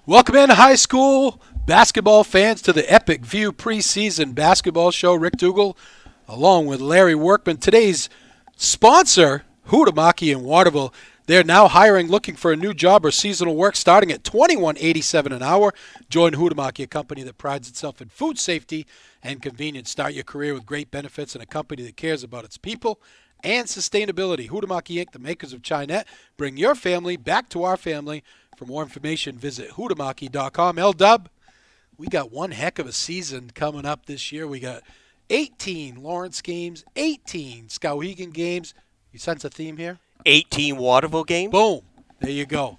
Welcome in, high school basketball fans, to the Epic View preseason basketball show. Rick Dougal, along with Larry Workman. Today's sponsor, Huhtamaki in Waterville. They're now hiring, looking for a new job or seasonal work, starting at $21.87 an hour. Join Huhtamaki, a company that prides itself in food safety and convenience. Start your career with great benefits and a company that cares about its people and sustainability. Huhtamaki Inc., the makers of Chinette. Bring your family back to our family. For more information, visit Huhtamaki.com. L-Dub, we got one heck of a season coming up this year. We got 18 Lawrence games, 18 Skowhegan games. You sense a theme here? 18 Waterville games? Boom. There you go.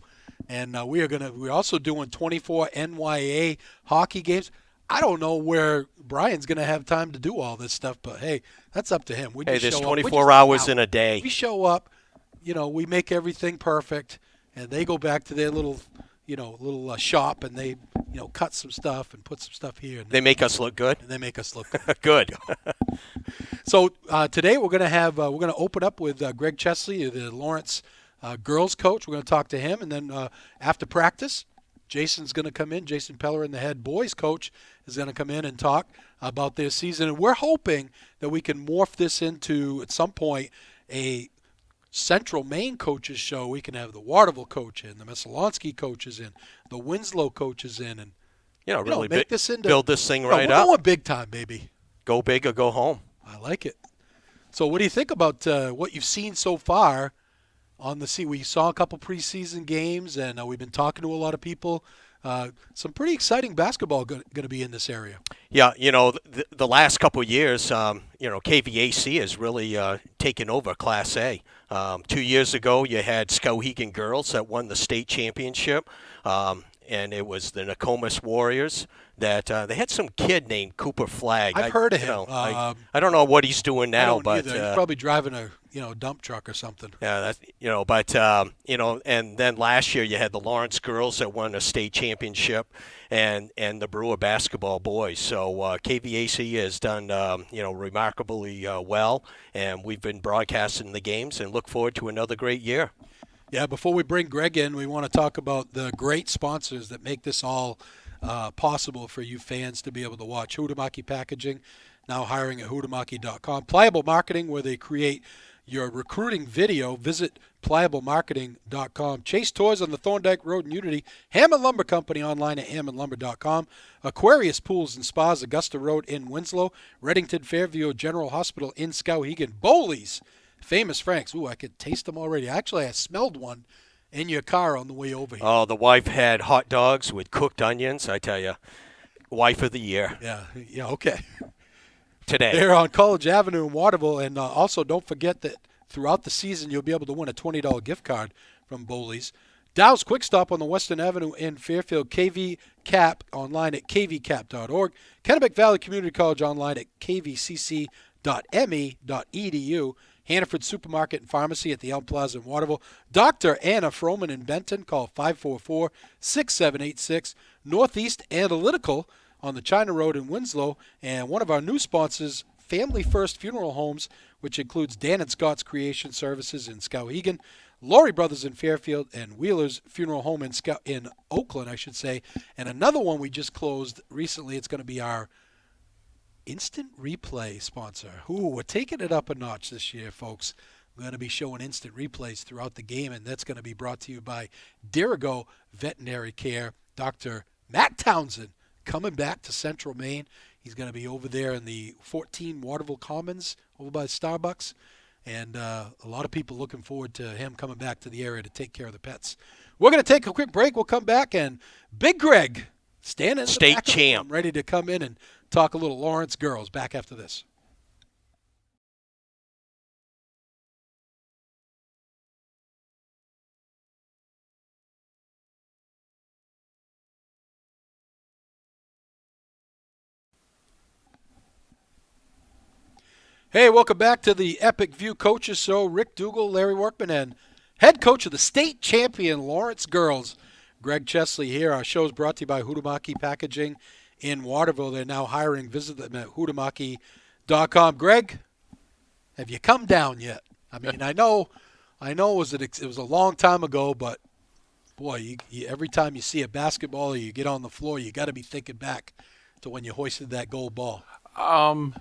And we're also doing 24 NYA hockey games. I don't know where Brian's going to have time to do all this stuff, but hey, that's up to him. Hey, there's 24 hours in a day. We show up, we make everything perfect, and they go back to their little shop, and they, cut some stuff and put some stuff here. And they make us look good? And they make us look good. Good. So today we're going to open up with Greg Chesley, the Lawrence girls coach. We're going to talk to him, and then after practice, Jason's going to come in. Jason Pellerin, the head boys coach, is going to come in and talk about their season. And we're hoping that we can morph this into, at some point, a Central Maine coaches show. We can have the Waterville coach in, the Messalonsky coaches in, the Winslow coaches in, and really make this into, build this thing right we're up. going big time, baby. Go big or go home. I like it. So what do you think about what you've seen so far on the sea? We saw a couple preseason games, and we've been talking to a lot of people. Some pretty exciting basketball going to be in this area. Yeah, the last couple of years, KVAC has really taken over Class A. 2 years ago, you had Skowhegan girls that won the state championship, and it was the Nokomis Warriors. That they had some kid named Cooper Flagg. I've heard of him. I don't know what he's doing now, but he's probably driving a dump truck or something. Yeah, and then last year you had the Lawrence girls that won a state championship, and the Brewer basketball boys. So KVAC has done remarkably well, and we've been broadcasting the games and look forward to another great year. Yeah, before we bring Greg in, we want to talk about the great sponsors that make this all possible for you fans to be able to watch. Huhtamaki Packaging, now hiring at Huhtamaki.com. Pliable Marketing, where they create your recruiting video. Visit pliablemarketing.com. Chase Tours on the Thorndike Road in Unity. Hammond Lumber Company online at hammondlumber.com. Aquarius Pools and Spas, Augusta Road in Winslow. Reddington Fairview General Hospital in Skowhegan. Bowley's Famous Franks. Ooh, I could taste them already. Actually, I smelled one in your car on the way over here. Oh, the wife had hot dogs with cooked onions. I tell you, wife of the year. Yeah, okay. Today. They're on College Avenue in Waterville, and also don't forget that throughout the season you'll be able to win a $20 gift card from Bowley's. Dow's Quick Stop on the Western Avenue in Fairfield. KV Cap online at kvcap.org. Kennebec Valley Community College online at kvcc.me.edu. Hannaford Supermarket and Pharmacy at the Elm Plaza in Waterville. Dr. Anna Froman in Benton. Call 544-6786. Northeast Analytical on the China Road in Winslow. And one of our new sponsors, Family First Funeral Homes, which includes Dan and Scott's Creation Services in Skowhegan, Laurie Brothers in Fairfield, and Wheeler's Funeral Home in Oakland, I should say. And another one we just closed recently. It's going to be our Instant Replay sponsor. We're taking it up a notch this year, folks. We're going to be showing instant replays throughout the game, and that's going to be brought to you by Dirigo Veterinary Care. Dr. Matt Townsend coming back to Central Maine. He's going to be over there in the 14 Waterville Commons over by Starbucks, and a lot of people looking forward to him coming back to the area to take care of the pets. We're going to take a quick break. We'll come back, and Big Greg, standing in the state back champ, of the room, ready to come in and talk a little Lawrence girls. Back after this. Hey, welcome back to the Epic View Coaches Show. Rick Dougal, Larry Workman, and head coach of the state champion Lawrence girls, Greg Chesley here. Our show is brought to you by Huhtamaki Packaging in Waterville. They're now hiring. Visit them at Huhtamaki.com. Greg, have you come down yet? I mean, I know it was a long time ago, but Boy, every time you see a basketball or you get on the floor, you got to be thinking back to when you hoisted that gold ball.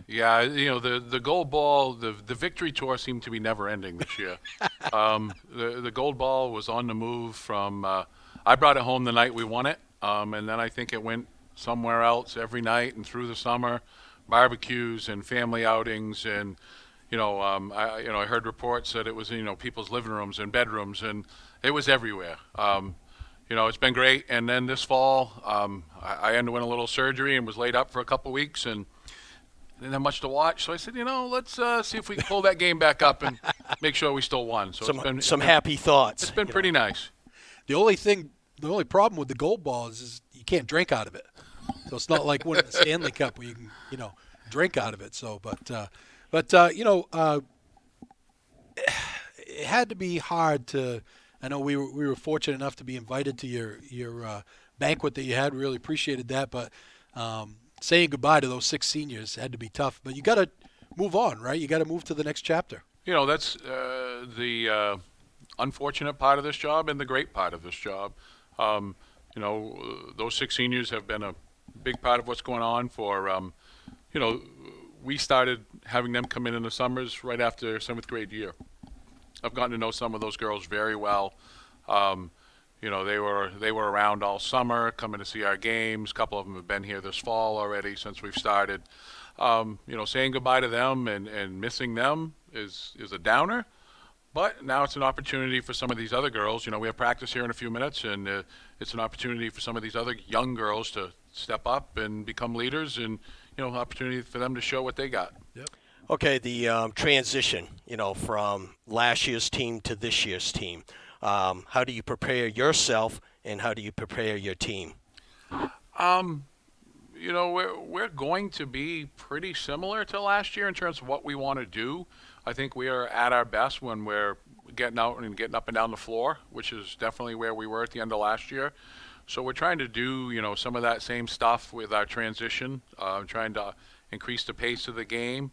Yeah, the gold ball, the victory tour seemed to be never ending this year. The gold ball was on the move from. I brought it home the night we won it, and then I think it went somewhere else every night and through the summer, barbecues and family outings, and I heard reports that it was people's living rooms and bedrooms, and it was everywhere. It's been great. And then this fall, I underwent a little surgery and was laid up for a couple weeks, and didn't have much to watch. So I said, let's see if we can pull that game back up and make sure we still won. So Some happy thoughts. it's been pretty nice. The only thing, the only problem with the gold ball is you can't drink out of it. So it's not like winning the Stanley Cup where you can, drink out of it. So, it had to be hard to. I know we were fortunate enough to be invited to your banquet that you had. Really appreciated that, but saying goodbye to those 6 seniors had to be tough. But you got to move on, right? You got to move to the next chapter. That's the unfortunate part of this job and the great part of this job. Those 6 seniors have been a big part of what's going on for. We started having them come in the summers right after 7th grade year. I've gotten to know some of those girls very well. They were around all summer, coming to see our games. A couple of them have been here this fall already since we've started. Saying goodbye to them and missing them is a downer. But now it's an opportunity for some of these other girls. We have practice here in a few minutes, and it's an opportunity for some of these other young girls to step up and become leaders, and opportunity for them to show what they got. Yep. Okay, the transition, from last year's team to this year's team. How do you prepare yourself, and how do you prepare your team? We're going to be pretty similar to last year in terms of what we want to do. I think we are at our best when we're getting out and getting up and down the floor, which is definitely where we were at the end of last year. So we're trying to do, some of that same stuff with our transition, trying to increase the pace of the game.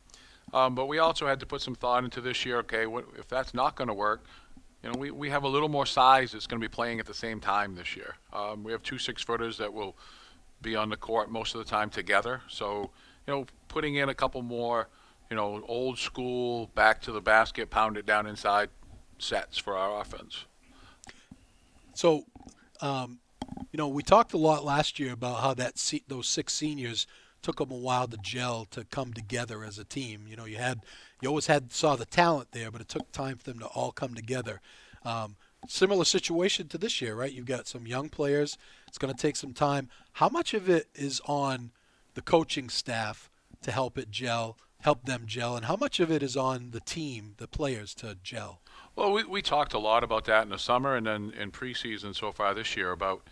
But we also had to put some thought into this year. Okay, if that's not going to work? We have a little more size that's going to be playing at the same time this year. We have 2 6-footers that will be on the court most of the time together. So, putting in a couple more, old school, back to the basket, pound it down inside sets for our offense. So, we talked a lot last year about how those 6 seniors took them a while to gel, to come together as a team. You always saw the talent there, but it took time for them to all come together. Similar situation to this year, right? You've got some young players. It's going to take some time. How much of it is on the coaching staff to help them gel, and how much of it is on the team, the players, to gel? Well, we talked a lot about that in the summer and then in preseason so far this year about,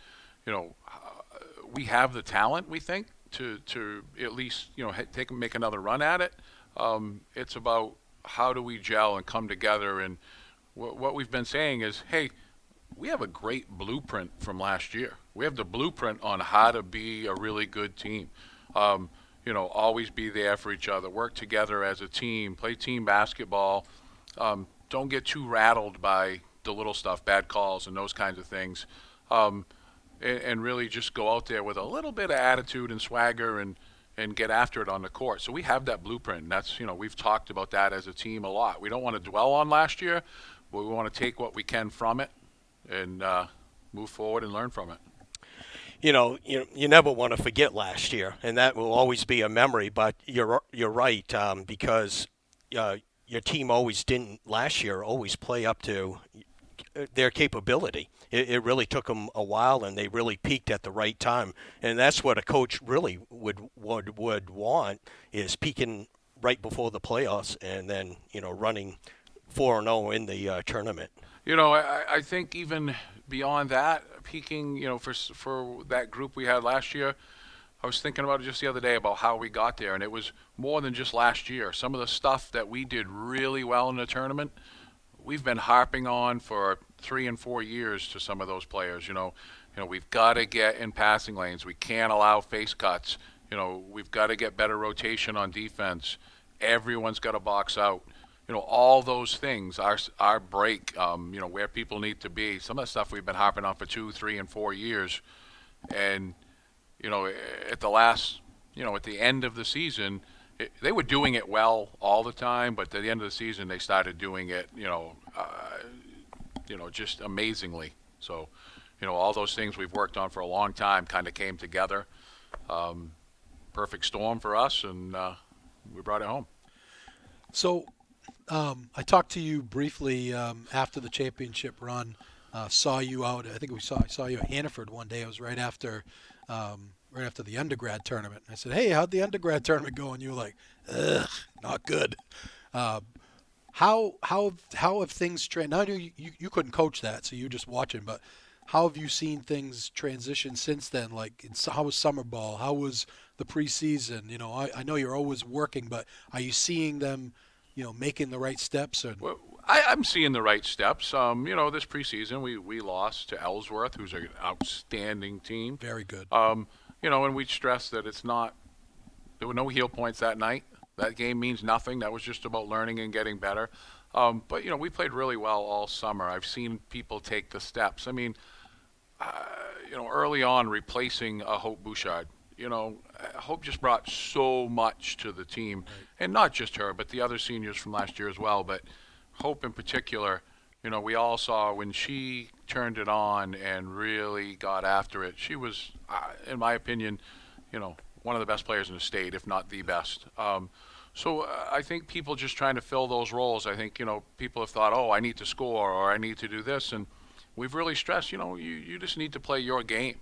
we have the talent, we think, to at least, make another run at it. It's about how do we gel and come together. And what we've been saying is, hey, we have a great blueprint from last year. We have the blueprint on how to be a really good team. Always be there for each other, work together as a team, play team basketball. Don't get too rattled by the little stuff, bad calls and those kinds of things. And really just go out there with a little bit of attitude and swagger and get after it on the court. So we have that blueprint. And that's, we've talked about that as a team a lot. We don't want to dwell on last year, but we want to take what we can from it and move forward and learn from it. You never want to forget last year, and that will always be a memory. But you're right, because your team always didn't last year always play up to their capability. It really took them a while, and they really peaked at the right time. And that's what a coach really would want, is peaking right before the playoffs, and then running 4-0 in the tournament. I think even beyond that, peaking, for that group we had last year, I was thinking about it just the other day about how we got there, and it was more than just last year. Some of the stuff that we did really well in the tournament, we've been harping on for 3 and 4 years to some of those players. We've got to get in passing lanes. We can't allow face cuts. We've got to get better rotation on defense. Everyone's got to box out. all those things, our break, where people need to be. Some of the stuff we've been harping on for 2, 3, and 4 years, and you know, at the last, at the end of the season, they were doing it well all the time, but at the end of the season, they started doing it, just amazingly. So, all those things we've worked on for a long time kind of came together. Perfect storm for us, and we brought it home. So I talked to you briefly after the championship run. Saw you out. I think I saw you at Hannaford one day. It was right after the undergrad tournament. I said, "Hey, how'd the undergrad tournament go?" And you were like, "Ugh, not good." How have things trend? Now you couldn't coach that, so you were just watching. But how have you seen things transition since then? Like, how was summer ball? How was the preseason? I know you're always working, but are you seeing them, making the right steps? Or Well, I'm seeing the right steps. This preseason we lost to Ellsworth, who's an outstanding team. very good. And we stressed that there were no heel points that night. That game means nothing. That was just about learning and getting better. But we played really well all summer. I've seen people take the steps. I mean, early on replacing a Hope Bouchard. Hope just brought so much to the team, and not just her, but the other seniors from last year as well. But Hope in particular, we all saw when she turned it on and really got after it. She was, in my opinion, one of the best players in the state, if not the best. So I think people just trying to fill those roles. I think people have thought, oh, I need to score or I need to do this, and we've really stressed. You just need to play your game.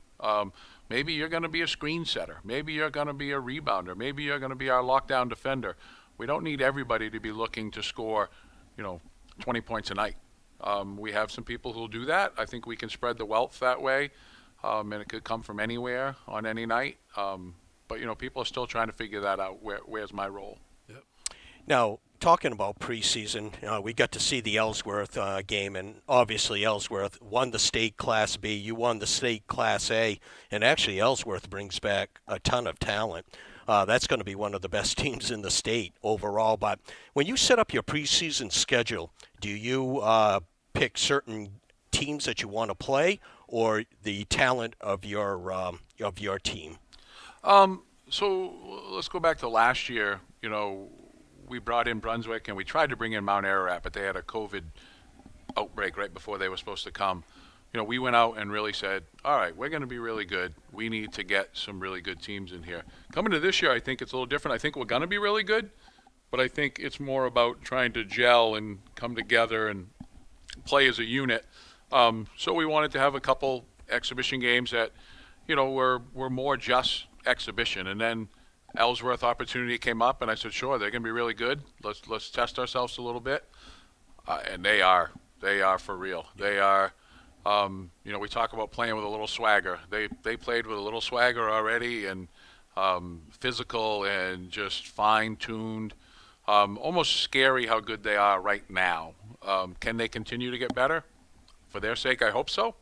Maybe you're going to be a screen setter. Maybe you're going to be a rebounder. Maybe you're going to be our lockdown defender. We don't need everybody to be looking to score, 20 points a night. We have some people who'll do that. I think we can spread the wealth that way, and it could come from anywhere on any night. But people are still trying to figure that out. Where's my role? Yep. Now, talking about preseason, we got to see the Ellsworth game, and obviously Ellsworth won the state Class B. You won the state Class A, and actually Ellsworth brings back a ton of talent. That's going to be one of the best teams in the state overall. But when you set up your preseason schedule, do you pick certain teams that you want to play, or the talent of your team? So let's go back to last year. We brought in Brunswick and we tried to bring in Mount Ararat, but they had a COVID outbreak right before they were supposed to come. We went out and really said, all right, we're going to be really good. We need to get some really good teams in here. Coming to this year, I think it's a little different. I think we're going to be really good, but I think it's more about trying to gel and come together and play as a unit. So we wanted to have a couple exhibition games that, were more just exhibition. And then Ellsworth opportunity came up, and I said, sure, they're going to be really good. Let's test ourselves a little bit. And they are for real. They are. We talk about playing with a little swagger. They played with a little swagger already, and physical and just fine-tuned. Almost scary how good they are right now. Can they continue to get better? For their sake, I hope so.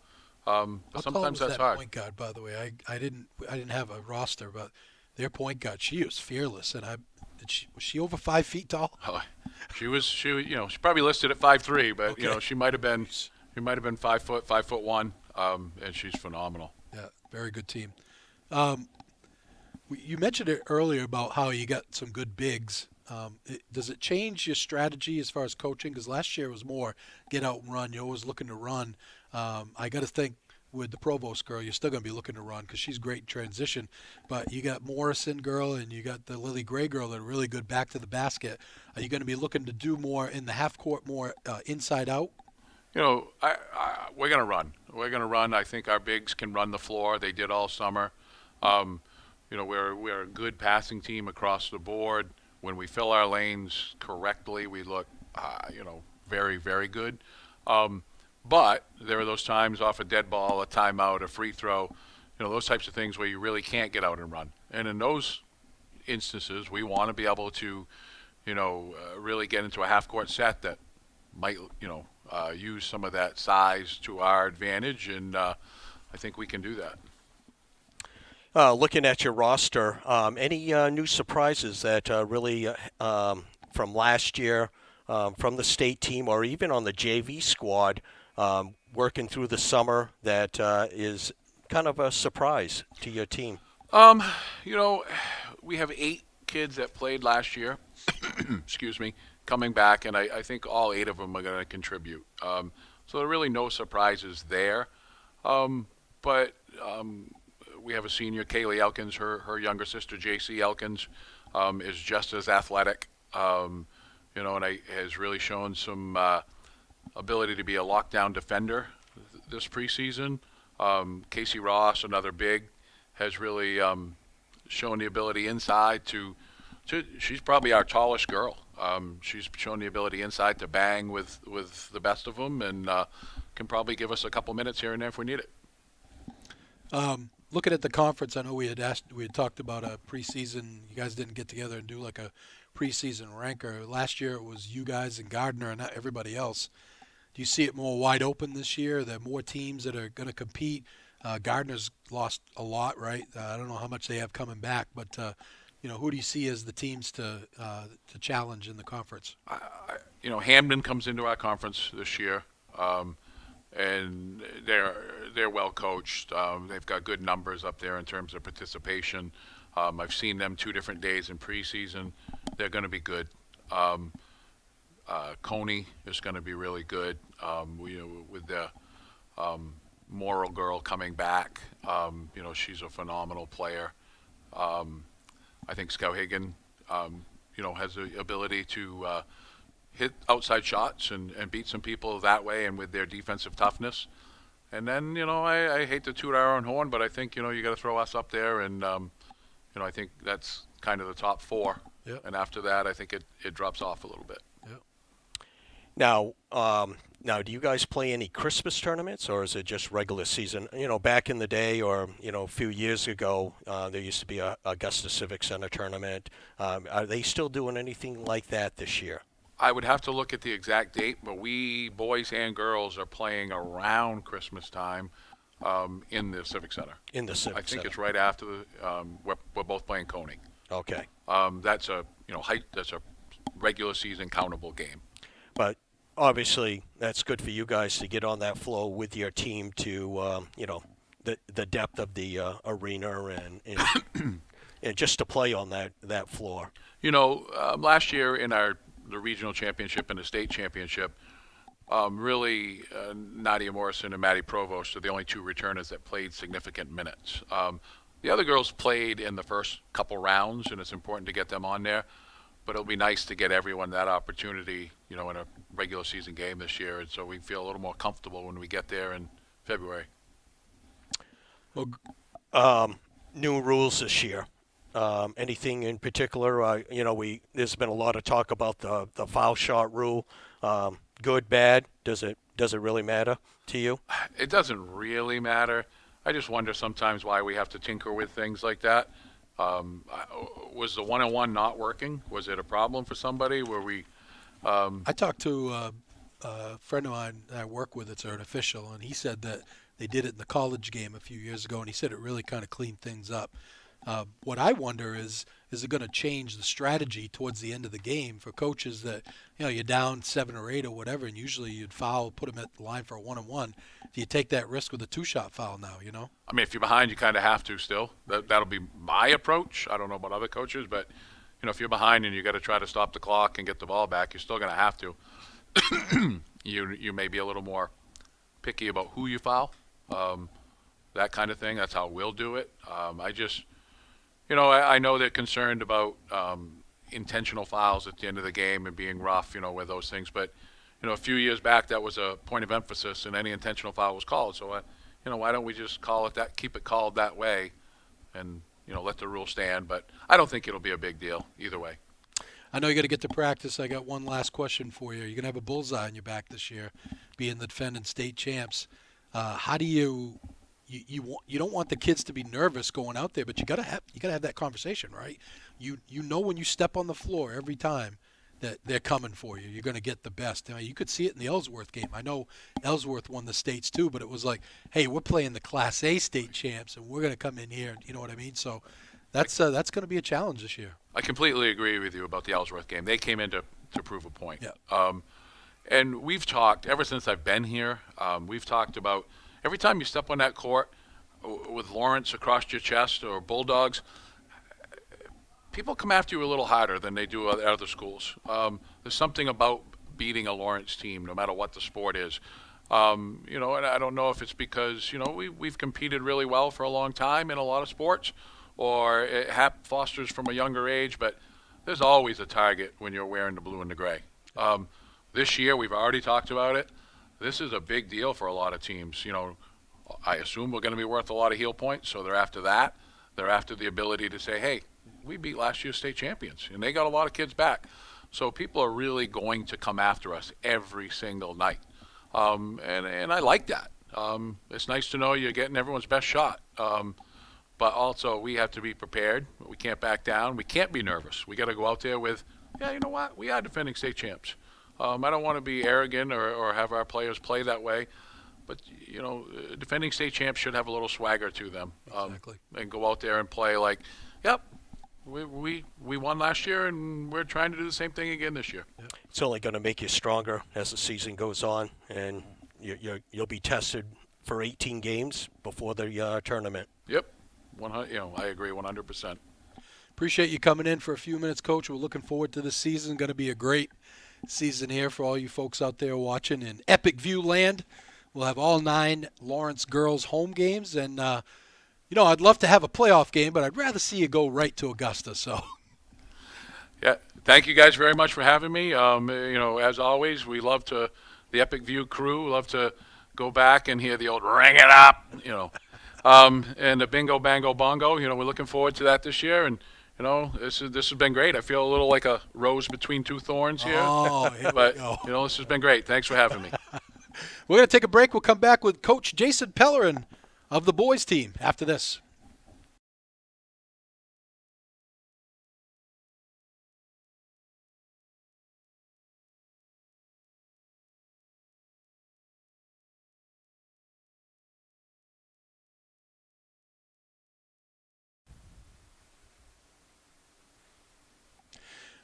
But sometimes that's hard. Point guard, by the way, I didn't have a roster, but their point guard, she was fearless, and was she over 5 feet tall? She probably listed at 5'3", but Okay. she might have been 5 foot, 5'1", and she's phenomenal. Yeah, very good team. You mentioned it earlier about how you got some good bigs. Does it change your strategy as far as coaching? Because last year was more get out and run. You're always looking to run. I got to think with the Provost girl, you're still going to be looking to run because she's great in transition. But you got Morrison girl and you got the Lily Gray girl that are really good back to the basket. Are you going to be looking to do more in the half court, more inside out? We're going to run. We're going to run. I think our bigs can run the floor. They did all summer. We're a good passing team across the board. When we fill our lanes correctly, we look, very, very good. But there are those times off a dead ball, a timeout, a free throw, those types of things where you really can't get out and run. And in those instances, we want to be able to, really get into a half-court set that might, use some of that size to our advantage, and I think we can do that. Looking at your roster, any new surprises that really from last year from the state team or even on the JV squad working through the summer that is kind of a surprise to your team? Um, you know, we have 8 kids that played last year. Excuse me, coming back, and I think all 8 of them are going to contribute. So there are really no surprises there. But we have a senior, Kaylee Elkins. Her younger sister, JC Elkins, is just as athletic. And has really shown some ability to be a lockdown defender this preseason. Casey Ross, another big, has really shown the ability inside to she's probably our tallest girl. She's shown the ability inside to bang with the best of them, and can probably give us a couple minutes here and there if we need it. Looking at the conference, I know we had talked about a preseason. You guys didn't get together and do like a preseason ranker. Last year it was you guys and Gardner and not everybody else. Do you see it more wide open this year? There are more teams that are going to compete. Gardner's lost a lot, right? I don't know how much they have coming back, but who do you see as the teams to challenge in the conference? Hamden comes into our conference this year, and they're well coached. They've got good numbers up there in terms of participation. I've seen them 2 different days in preseason. They're going to be good. Coney is going to be really good. With the Moral girl coming back, she's a phenomenal player. I think Skowhegan, has the ability to hit outside shots and beat some people that way and with their defensive toughness. And then, I hate to toot our own horn, but I think, you got to throw us up there. And, I think that's kind of the top 4. Yep. And after that, I think it drops off a little bit. Yep. Now, do you guys play any Christmas tournaments, or is it just regular season? Back in the day, or a few years ago, there used to be a Augusta Civic Center tournament. Are they still doing anything like that this year? I would have to look at the exact date, but we, boys and girls, are playing around Christmas time in the Civic Center. In the Civic I think Center. it's right after we're both playing Coney. Okay. That's a that's a regular season countable game. But obviously, that's good for you guys to get on that flow with your team to, the depth of the arena and and just to play on that floor. Last year in the regional championship and the state championship, really Nadia Morrison and Maddie Provost are the only 2 returners that played significant minutes. The other girls played in the first couple rounds, and it's important to get them on there. But it'll be nice to get everyone that opportunity, in a regular season game this year, and so we feel a little more comfortable when we get there in February. Well, new rules this year. Anything in particular? There's been a lot of talk about the foul shot rule. Good, bad. Does it really matter to you? It doesn't really matter. I just wonder sometimes why we have to tinker with things like that. Was the 1-on-1 not working? Was it a problem for somebody? Were we? I talked to a friend of mine that I work with that's an official, and he said that they did it in the college game a few years ago, and he said it really kind of cleaned things up. What I wonder is it going to change the strategy towards the end of the game for coaches that, you're down 7 or 8 or whatever, and usually you'd foul, put them at the line for a 1-on-1. Do you take that risk with a 2-shot foul now, I mean, if you're behind, you kind of have to still. That'll be my approach. I don't know about other coaches, but, if you're behind and you got to try to stop the clock and get the ball back, you're still going to have to. You may be a little more picky about who you foul, that kind of thing. That's how we'll do it. I know they're concerned about intentional fouls at the end of the game and being rough, with those things. But, a few years back, that was a point of emphasis, and any intentional foul was called. So, why don't we just call it that, keep it called that way, and, let the rule stand. But I don't think it'll be a big deal either way. I know you got to get to practice. I got one last question for you. You're going to have a bullseye on your back this year, being the defending state champs. How do you don't want the kids to be nervous going out there, but you gotta have that conversation, right? You know when you step on the floor every time that they're coming for you. You're going to get the best. I mean, you could see it in the Ellsworth game. I know Ellsworth won the states too, but it was like, hey, we're playing the Class A state champs, and we're going to come in here. You know what I mean? So That's going to be a challenge this year. I completely agree with you about the Ellsworth game. They came in to prove a point. Yeah. And we've talked, ever since I've been here, we've talked about every time you step on that court with Lawrence across your chest or Bulldogs, people come after you a little harder than they do at other schools. There's something about beating a Lawrence team, no matter what the sport is. And I don't know if it's because, we've competed really well for a long time in a lot of sports, or it fosters from a younger age, but there's always a target when you're wearing the blue and the gray. This year, we've already talked about it. This is a big deal for a lot of teams. I assume we're going to be worth a lot of heel points, so they're after that. They're after the ability to say, hey, we beat last year's state champions, and they got a lot of kids back. So people are really going to come after us every single night. And I like that. It's nice to know you're getting everyone's best shot. But also we have to be prepared. We can't back down. We can't be nervous. We got to go out there with, you know what? We are defending state champs. I don't want to be arrogant or have our players play that way. But, defending state champs should have a little swagger to them. Exactly. And go out there and play like, yep, we won last year, and we're trying to do the same thing again this year. Yeah. It's only going to make you stronger as the season goes on, and you'll be tested for 18 games before the tournament. Yep, I agree 100%. Appreciate you coming in for a few minutes, Coach. We're looking forward to this season. Going to be a great season here for all you folks out there watching in Epic View Land. We'll have all 9 Lawrence girls home games, and I'd love to have a playoff game, but I'd rather see you go right to Augusta. So, yeah, thank you guys very much for having me. As always, the Epic View crew love to go back and hear the old "ring it up," and the bingo, bango, bongo. We're looking forward to that this year, and this has been great. I feel a little like a rose between two thorns here. Oh, here but we go. This has been great. Thanks for having me. We're going to take a break. We'll come back with Coach Jason Pellerin of the boys team after this.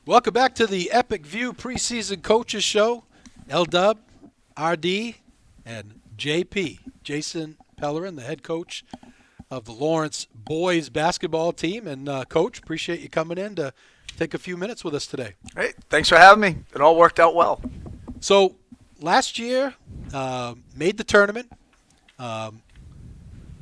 Welcome back to the Epic View preseason coaches show. L-Dub, RD, and JP, Jason Pellerin, the head coach of the Lawrence boys basketball team. And, Coach, appreciate you coming in to take a few minutes with us today. Hey, thanks for having me. It all worked out well. So, last year, made the tournament. How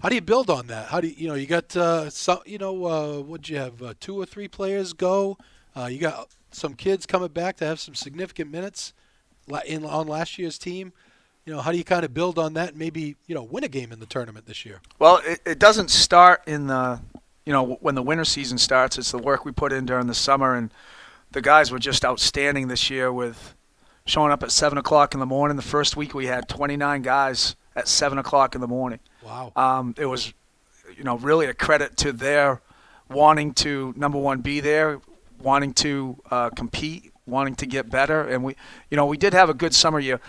do you build on that? How do you got what'd you have, 2 or 3 players go? You got some kids coming back to have some significant minutes on last year's team. How do you kind of build on that and maybe, win a game in the tournament this year? Well, it doesn't start in the, when the winter season starts. It's the work we put in during the summer, and the guys were just outstanding this year with showing up at 7 o'clock in the morning. The first week we had 29 guys at 7 o'clock in the morning. Wow. It was, really a credit to their wanting to, number one, be there, wanting to compete, wanting to get better. And we did have a good summer year.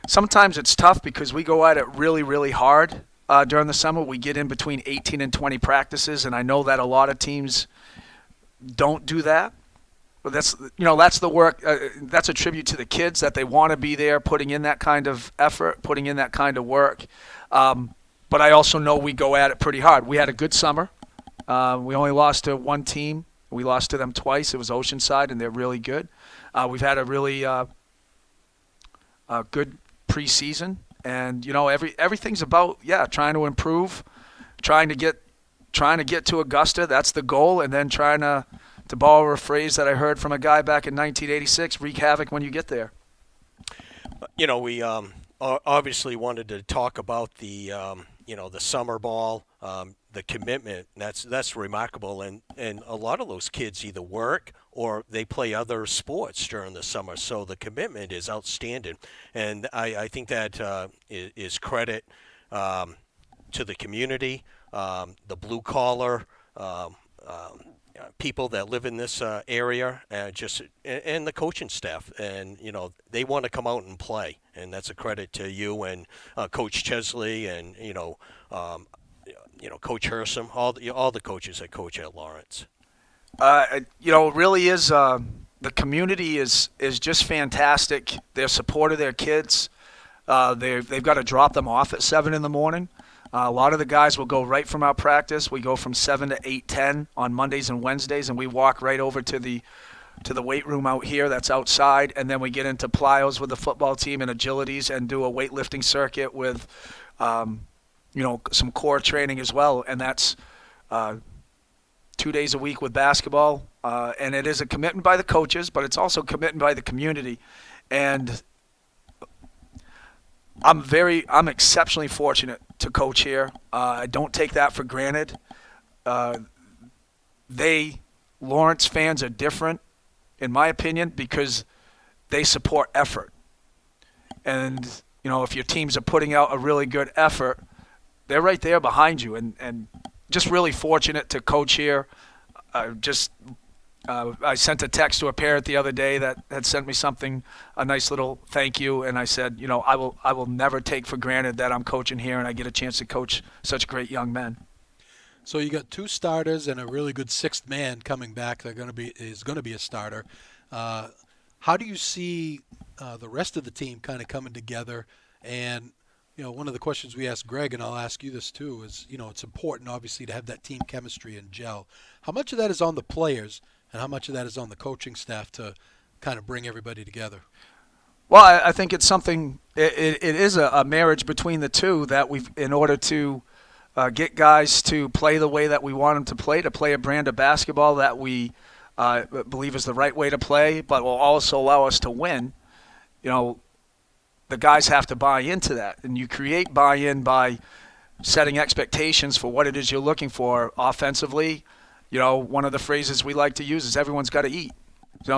Sometimes it's tough because we go at it really, really hard during the summer. We get in between 18 and 20 practices, and I know that a lot of teams don't do that. But that's the work. That's a tribute to the kids that they want to be there, putting in that kind of effort, putting in that kind of work. But I also know we go at it pretty hard. We had a good summer. We only lost to one team. We lost to them twice. It was Oceanside, and they're really good. We've had a really good preseason, and everything's about trying to improve, trying to get to Augusta. That's the goal, and then trying to borrow a phrase that I heard from a guy back in 1986: wreak havoc when you get there. We obviously wanted to talk about the the summer ball, the commitment. That's remarkable, and a lot of those kids either work or they play other sports during the summer. So the commitment is outstanding, and I think that is credit to the community, the blue collar people that live in this area, and the coaching staff, and they want to come out and play, and that's a credit to you and Coach Chesley and Coach Hersom, all the coaches that coach at Lawrence. Really is the community is just fantastic. Their support of their kids. They've got to drop them off at 7 in the morning. A lot of the guys will go right from our practice. We go from 7 to 8:10 on Mondays and Wednesdays, and we walk right over to the weight room out here that's outside, and then we get into plyos with the football team and agilities and do a weightlifting circuit with, some core training as well, and that's 2 days a week with basketball. And it is a commitment by the coaches, but it's also a commitment by the community. And I'm exceptionally fortunate to coach here. I don't take that for granted. Lawrence fans are different, in my opinion, because they support effort. And, if your teams are putting out a really good effort, they're right there behind you. And just really fortunate to coach here. I sent a text to a parent the other day that had sent me a nice little thank you, and I said, I will never take for granted that I'm coaching here and I get a chance to coach such great young men. So you got 2 starters and a really good 6th man coming back that is going to be a starter. How do you see the rest of the team kind of coming together? And one of the questions we asked Greg, and I'll ask you this too, is it's important obviously to have that team chemistry and gel. How much of that is on the players, and how much of that is on the coaching staff to kind of bring everybody together? Well, I think it's something. It is a marriage between the two that in order to get guys to play the way that we want them to play a brand of basketball that we believe is the right way to play, but will also allow us to win. The guys have to buy into that, and you create buy-in by setting expectations for what it is you're looking for offensively. One of the phrases we like to use is everyone's got to eat.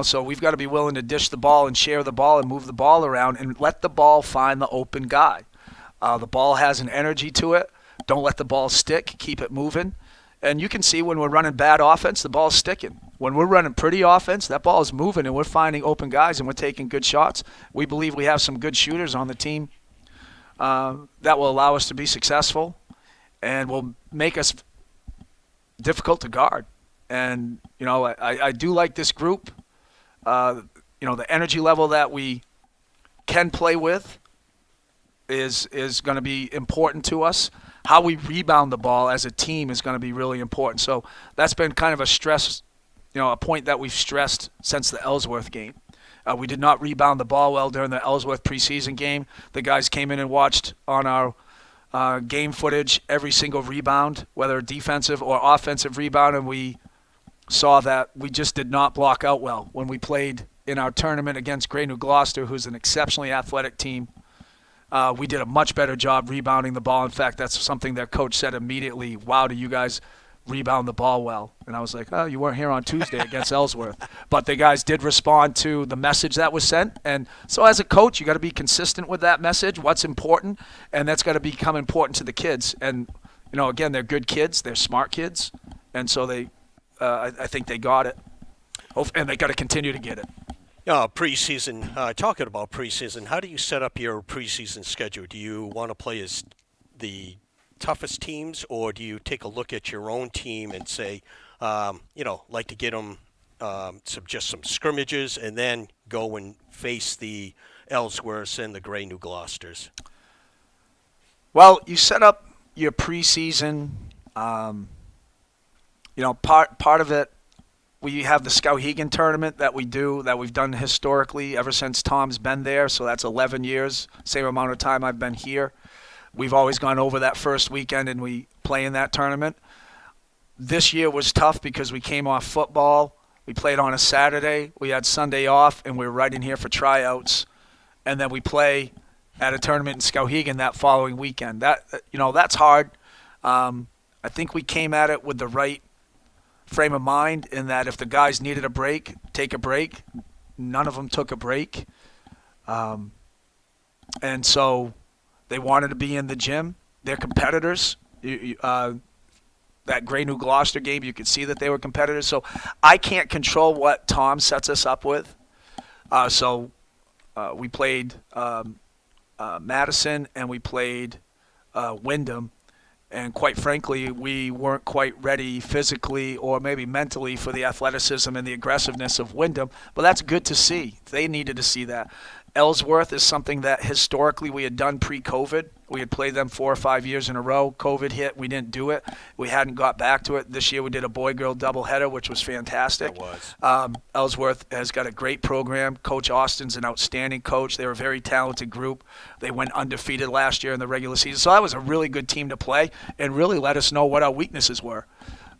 So we've got to be willing to dish the ball and share the ball and move the ball around and let the ball find the open guy. The ball has an energy to it. Don't let the ball stick. Keep it moving. And you can see when we're running bad offense, the ball's sticking. When we're running pretty offense, that ball is moving and we're finding open guys and we're taking good shots. We believe we have some good shooters on the team that will allow us to be successful and will make us difficult to guard. And, I do like this group. The energy level that we can play with is going to be important to us. How we rebound the ball as a team is going to be really important. So that's been kind of a stress, a point that we've stressed since the Ellsworth game. We did not rebound the ball well during the Ellsworth preseason game. The guys came in and watched on our game footage every single rebound, whether defensive or offensive rebound, and we saw that we just did not block out well when we played in our tournament against Grey New Gloucester, who's an exceptionally athletic team. We did a much better job rebounding the ball. In fact, that's something their coach said immediately. Wow, do you guys rebound the ball well? And I was like, oh, you weren't here on Tuesday against Ellsworth. But the guys did respond to the message that was sent. And so as a coach, you got to be consistent with that message, what's important, and that's got to become important to the kids. And, again, they're good kids. They're smart kids. And so I think they got it. And they got to continue to get it. Preseason, talking about preseason, how do you set up your preseason schedule? Do you want to play as the toughest teams, or do you take a look at your own team and say, like to get them some scrimmages and then go and face the Ellsworths and the Grey New Gloucesters? Well, you set up your preseason, part of it. We have the Skowhegan tournament that we've done historically ever since Tom's been there. So that's 11 years, same amount of time I've been here. We've always gone over that first weekend and we play in that tournament. This year was tough because we came off football. We played on a Saturday. We had Sunday off and we were right in here for tryouts. And then we play at a tournament in Skowhegan that following weekend. That's hard. I think we came at it with the right frame of mind in that if the guys needed a break, take a break. None of them took a break. And so they wanted to be in the gym. They're competitors. That Grey New Gloucester game, you could see that they were competitors. So I can't control what Tom sets us up with. So we played Madison and we played Wyndham. And quite frankly, we weren't quite ready physically or maybe mentally for the athleticism and the aggressiveness of Wyndham. But that's good to see. They needed to see that. Ellsworth is something that historically we had done pre-COVID. We had played them 4 or 5 years in a row. COVID hit. We didn't do it. We hadn't got back to it. This year we did a boy-girl doubleheader, which was fantastic. It was. Ellsworth has got a great program. Coach Austin's an outstanding coach. They're a very talented group. They went undefeated last year in the regular season. So that was a really good team to play and really let us know what our weaknesses were.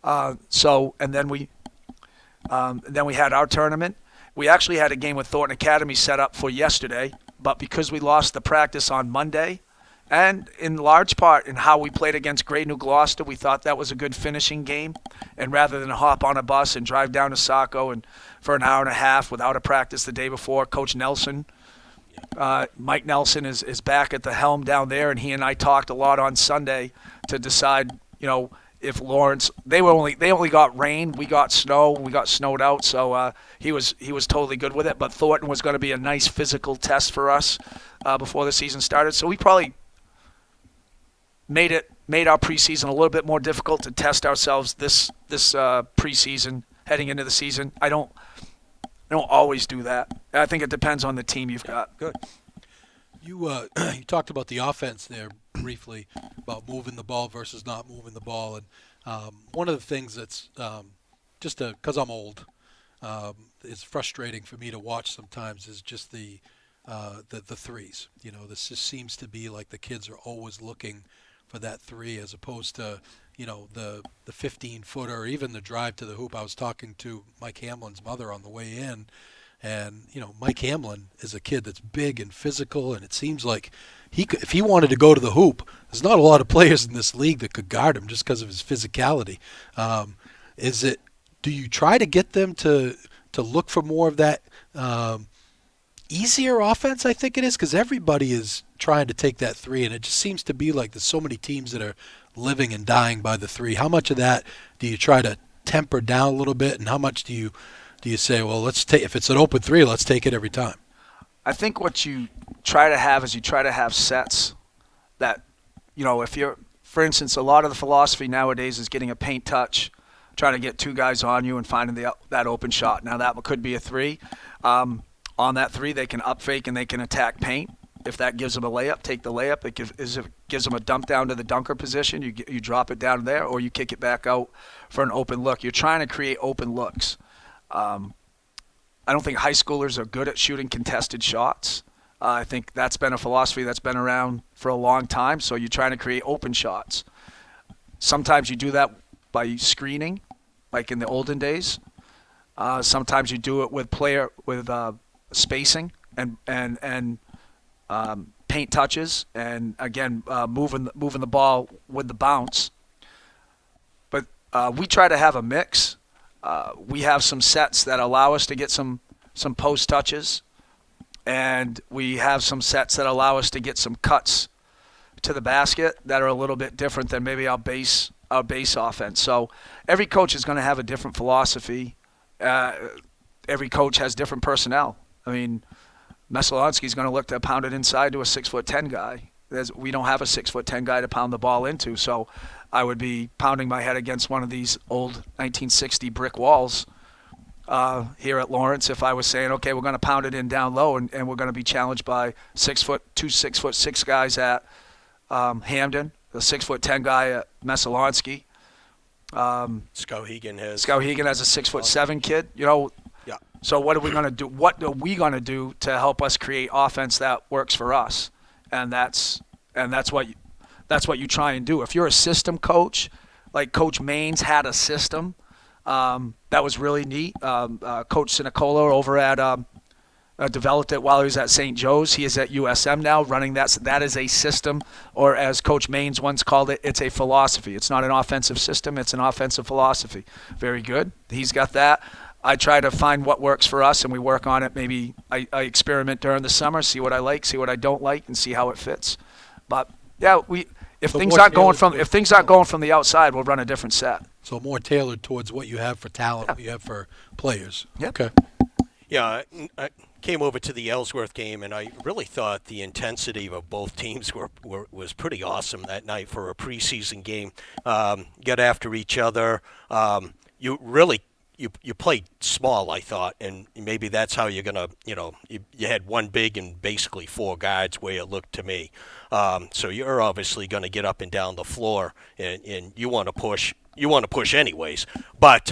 And then we had our tournament. We actually had a game with Thornton Academy set up for yesterday, but because we lost the practice on Monday, and in large part in how we played against Great New Gloucester, we thought that was a good finishing game. And rather than hop on a bus and drive down to Saco and for an hour and a half without a practice the day before, Coach Nelson, Mike Nelson is back at the helm down there, and he and I talked a lot on Sunday to decide, if Lawrence, they only got rain, we got snow, we got snowed out, so he was totally good with it. But Thornton was going to be a nice physical test for us before the season started, so we probably made our preseason a little bit more difficult to test ourselves this preseason heading into the season. I don't always do that. I think it depends on the team you've got. Good. You talked about the offense there briefly, about moving the ball versus not moving the ball, and one of the things that's just because I'm old, it's frustrating for me to watch sometimes is just the threes. This just seems to be like the kids are always looking for that three as opposed to the 15-footer or even the drive to the hoop. I was talking to Mike Hamlin's mother on the way in. And, Mike Hamlin is a kid that's big and physical, and it seems like if he wanted to go to the hoop, there's not a lot of players in this league that could guard him just because of his physicality. Do you try to get them to look for more of that easier offense, I think it is, because everybody is trying to take that three, and it just seems to be like there's so many teams that are living and dying by the three. How much of that do you try to temper down a little bit, and how much do you say, well, if it's an open three, let's take it every time? I think what you try to have is you try to have sets that, if you're, for instance, a lot of the philosophy nowadays is getting a paint touch, trying to get two guys on you and finding that open shot. Now that could be a three. On that three, they can up fake and they can attack paint. If that gives them a layup, take the layup. If it gives them a dump down to the dunker position, you drop it down there, or you kick it back out for an open look. You're trying to create open looks. I don't think high schoolers are good at shooting contested shots. I think that's been a philosophy that's been around for a long time, so you're trying to create open shots. Sometimes you do that by screening, like in the olden days. Sometimes you do it with spacing and paint touches, and again moving the ball with the bounce. But we try to have a mix. We have some sets that allow us to get some post touches, and we have some sets that allow us to get some cuts to the basket that are a little bit different than maybe our base offense. So every coach is going to have a different philosophy. Every coach has different personnel. I mean, Mesolonsky's going to look to pound it inside to a 6'10" guy. We don't have a 6'10" guy to pound the ball into, so I would be pounding my head against one of these old 1960 brick walls here at Lawrence if I was saying, okay, we're going to pound it in down low, and we're going to be challenged by 6'6" guys at Hamden, the 6'10" guy at Mesolonsky. Skowhegan has a 6'7" kid. Yeah. So what are we going to do? What are we going to do to help us create offense that works for us? And that's what you try and do. If you're a system coach, like Coach Maines had a system that was really neat. Coach Sinicola over at developed it while he was at St. Joe's. He is at USM now, running that. That is a system, or as Coach Maines once called it, it's a philosophy. It's not an offensive system; it's an offensive philosophy. Very good. He's got that. I try to find what works for us, and we work on it. Maybe I experiment during the summer, see what I like, see what I don't like, and see how it fits. But yeah, if things aren't going from the outside, we'll run a different set. So more tailored towards what you have for talent, what you have for players. Yep. Okay. Yeah, came over to the Ellsworth game, and I really thought the intensity of both teams was pretty awesome that night for a preseason game. Got after each other. You really you played small, I thought, and maybe that's how you're gonna, you had one big and basically four guards where it looked to me. So you're obviously going to get up and down the floor, and you want to push. You want to push anyways, but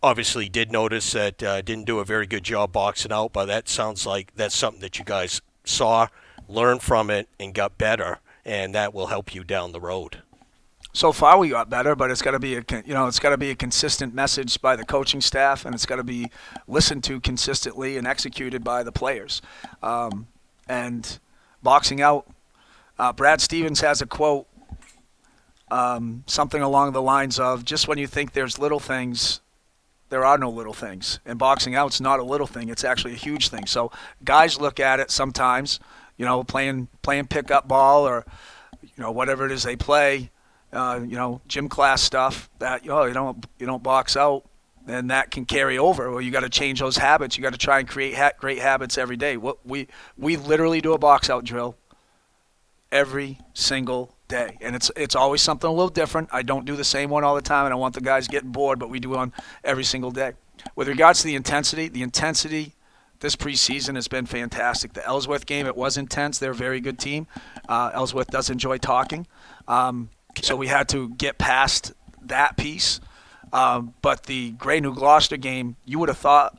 obviously did notice that didn't do a very good job boxing out. But that sounds like that's something that you guys saw, learned from it, and got better, and that will help you down the road. So far, we got better, but it's got to be it's got to be a consistent message by the coaching staff, and it's got to be listened to consistently and executed by the players. And boxing out, Brad Stevens has a quote, something along the lines of, "Just when you think there's little things, there are no little things." And boxing out's not a little thing; it's actually a huge thing. So guys look at it sometimes, playing pickup ball or whatever it is they play. Gym class stuff that you don't box out, and that can carry over. Well, you got to change those habits. You got to try and create great habits every day. We literally do a box out drill every single day, and it's always something a little different. I don't do the same one all the time. I don't want the guys getting bored, but we do one every single day. With regards to the intensity this preseason has been fantastic. The Ellsworth game, it was intense. They're a very good team. Ellsworth does enjoy talking. So we had to get past that piece. But the Gray New Gloucester game, you would have thought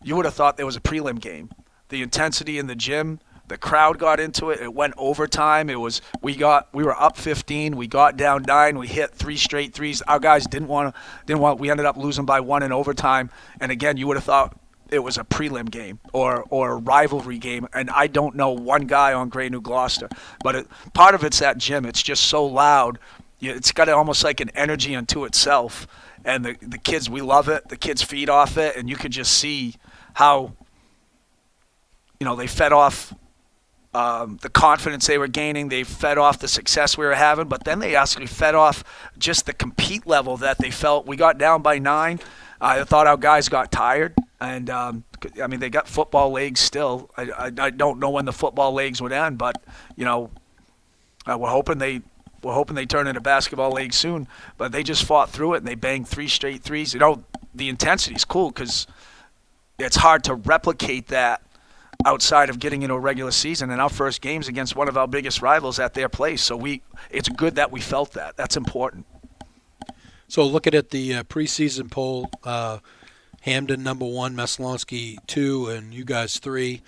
there was a prelim game. The intensity in the gym, the crowd got into it. It went overtime. We were up 15. We got down 9. We hit 3 straight threes. Our guys didn't want. We ended up losing by 1 in overtime. And again, you would have thought it was a prelim game or a rivalry game, and I don't know one guy on Gray New Gloucester. But part of it's that gym. It's just so loud. It's got almost like an energy unto itself, and the kids, we love it. The kids feed off it, and you could just see how they fed off the confidence they were gaining. They fed off the success we were having, but then they actually fed off just the compete level that they felt. We got down by 9. I thought our guys got tired. And, they got football legs still. I don't know when the football legs would end, but, we're hoping they turn into basketball leagues soon. But they just fought through it, and they banged 3 straight threes. The intensity is cool because it's hard to replicate that outside of getting into a regular season. And our first game's against one of our biggest rivals at their place. So it's good that we felt that. That's important. So looking at the preseason poll, Hamden number 1, Messalonskee 2, and you guys 3.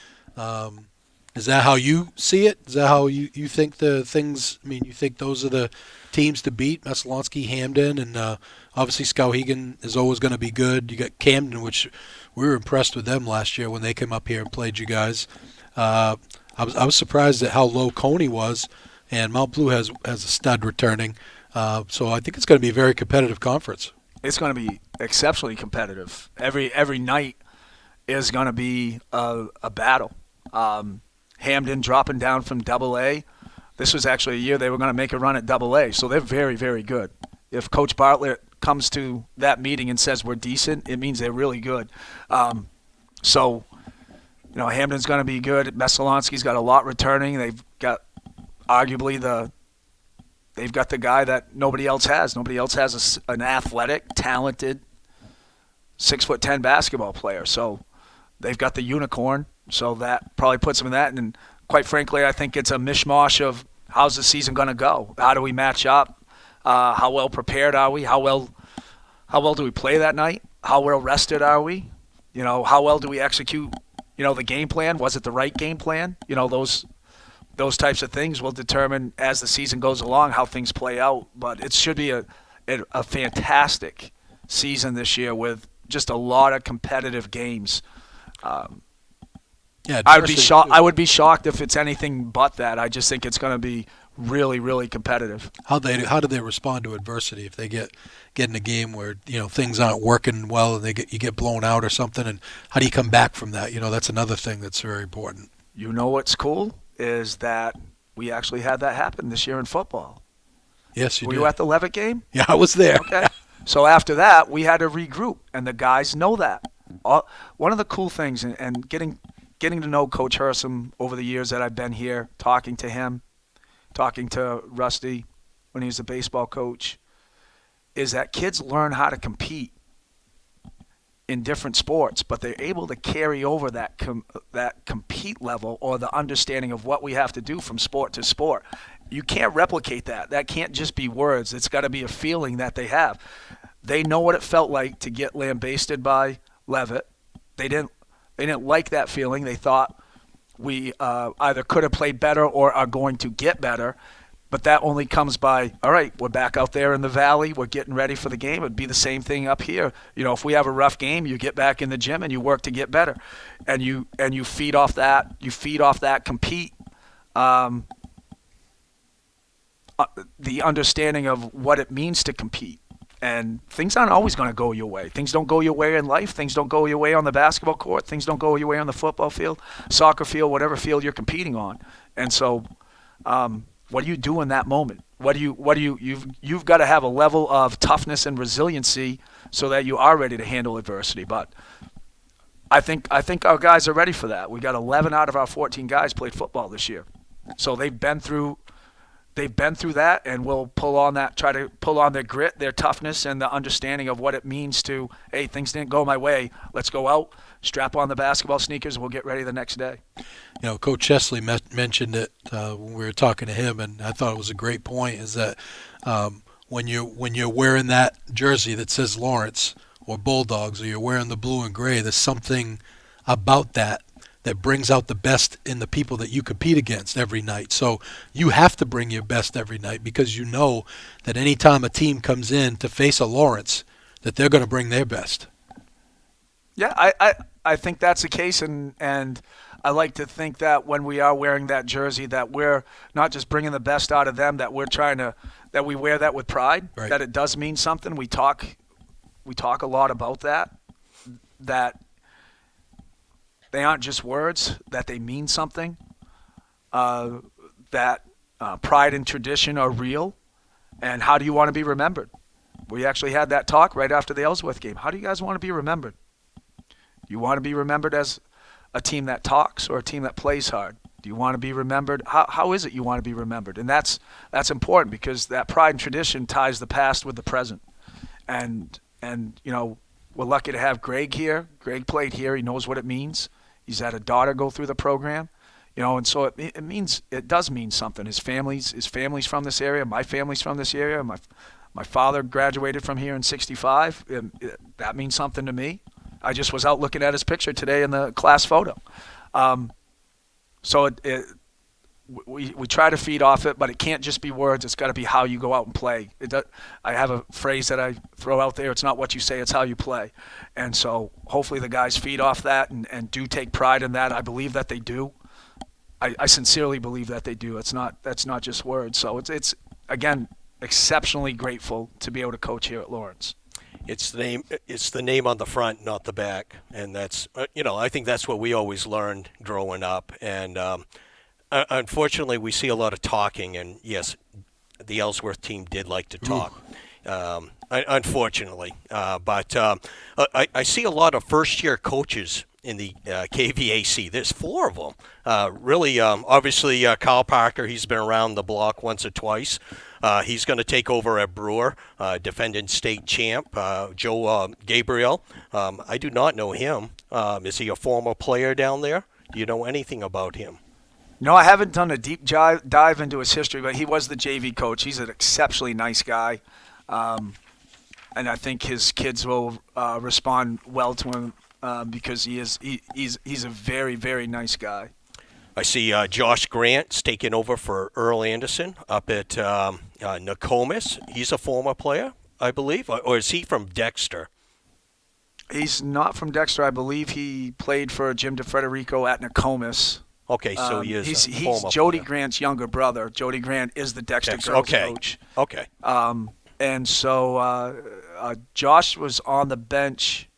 Is that how you see it? Is that how you think the things? I mean, you think those are the teams to beat? Messalonskee, Hamden, and obviously Skowhegan is always going to be good. You got Camden, which we were impressed with them last year when they came up here and played you guys. I was surprised at how low Coney was, and Mount Blue has a stud returning. So I think it's going to be a very competitive conference. It's going to be exceptionally competitive. Every night is going to be a battle. Hamden dropping down from AA. This was actually a year they were going to make a run at AA, so they're very, very good. If Coach Bartlett comes to that meeting and says we're decent, it means they're really good. So Hamden's going to be good. Messalonskee's got a lot returning. They've got arguably They've got the guy that nobody else has. Nobody else has an athletic, talented 6'10" basketball player. So they've got the unicorn. So that probably puts them in that. And quite frankly, I think it's a mishmash of how's the season going to go? How do we match up? How well prepared are we? How well do we play that night? How well rested are we? How well do we execute? The game plan. Was it the right game plan? Those types of things will determine as the season goes along how things play out. But it should be a fantastic season this year with just a lot of competitive games. I would be shocked if it's anything but that. I just think it's going to be really, really competitive. How do they respond to adversity if they get in a game where things aren't working well and you get blown out or something? And how do you come back from that? That's another thing that's very important. What's cool is that we actually had that happen this year in football. Yes, you did. Were you at the Levitt game? Yeah, I was there. Okay. So after that, we had to regroup, and the guys know that. One of the cool things, and getting to know Coach Hersom over the years that I've been here, talking to him, talking to Rusty when he was a baseball coach, is that kids learn how to compete in different sports, but they're able to carry over that compete level or the understanding of what we have to do from sport to sport. You can't replicate that. That can't just be words. It's got to be a feeling that they have. They know what it felt like to get lambasted by Levitt. They didn't like that feeling. They thought we either could have played better or are going to get better. But that only comes by, all right, we're back out there in the valley. We're getting ready for the game. It'd be the same thing up here. You know, if we have a rough game, you get back in the gym and you work to get better. And you feed off that. You feed off that compete. The understanding of what it means to compete. And things aren't always going to go your way. Things don't go your way in life. Things don't go your way on the basketball court. Things don't go your way on the football field, soccer field, whatever field you're competing on. And so what do you do in that moment? You've got to have a level of toughness and resiliency so that you are ready to handle adversity. But I think our guys are ready for that. We got 11 out of our 14 guys played football this year. So they've been through that, and will try to pull on their grit, their toughness, and the understanding of what it means to, hey, things didn't go my way. Let's go out, strap on the basketball sneakers, and we'll get ready the next day. You know, Coach Chesley mentioned it when we were talking to him, and I thought it was a great point, is that when you're wearing that jersey that says Lawrence or Bulldogs, or you're wearing the blue and gray, there's something about that brings out the best in the people that you compete against every night. So you have to bring your best every night, because you know that any time a team comes in to face a Lawrence, that they're going to bring their best. Yeah, I think that's the case, and I like to think that when we are wearing that jersey, that we're not just bringing the best out of them, that that we wear that with pride, right. That it does mean something. We talk a lot about that they aren't just words, that they mean something, that pride and tradition are real, and how do you want to be remembered? We actually had that talk right after the Ellsworth game. How do you guys want to be remembered? You want to be remembered as a team that talks or a team that plays hard? Do you want to be remembered? How is it you want to be remembered? And that's important, because that pride and tradition ties the past with the present. And you know, we're lucky to have Greg here. Greg played here. He knows what it means. He's had a daughter go through the program, you know, and so it does mean something. His family's from this area. My family's from this area. My father graduated from here in '65. That means something to me. I just was out looking at his picture today in the class photo. So we try to feed off it, but it can't just be words. It's got to be how you go out and play. I have a phrase that I throw out there. It's not what you say, it's how you play. And so hopefully the guys feed off that and do take pride in that. I believe that they do. I sincerely believe that they do. That's not just words. So it's again, exceptionally grateful to be able to coach here at Lawrence. It's the name on the front, not the back, and that's I think that's what we always learned growing up. And unfortunately, we see a lot of talking, and yes, the Ellsworth team did like to talk. Unfortunately, but I see a lot of first-year coaches in the KVAC. There's 4 of them. Really, obviously, Kyle Parker, he's been around the block once or twice. He's going to take over at Brewer, defending state champ. Joe Gabriel, I do not know him. Is he a former player down there? Do you know anything about him? No, I haven't done a deep dive into his history, but he was the JV coach. He's an exceptionally nice guy, and I think his kids will respond well to him because he's a very, very nice guy. I see Josh Grant's taking over for Earl Anderson up at Nokomis. He's a former player, I believe, or is he from Dexter? He's not from Dexter. I believe he played for Jim DeFrederico at Nokomis. Okay, so he is he's former Jody player. Grant's younger brother. Jody Grant is the Dexter girls coach. Okay. And so Josh was on the bench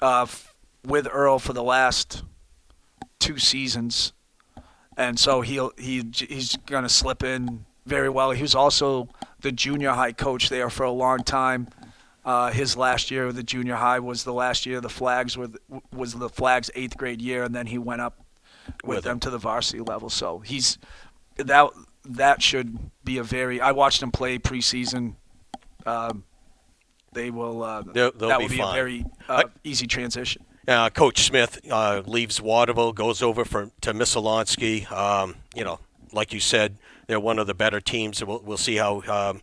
with Earl for the last 2 seasons, and so he's going to slip in very well. He was also the junior high coach there for a long time. His last year with the junior high was the last year the Flags was the Flags' 8th grade year, and then he went up with them to the varsity level. So he's that should be a very. I watched him play preseason. They will. They'll that be will be fine. a very easy transition. Coach Smith leaves Waterville, goes over to Missalonsky. Like you said, they're one of the better teams. We'll see how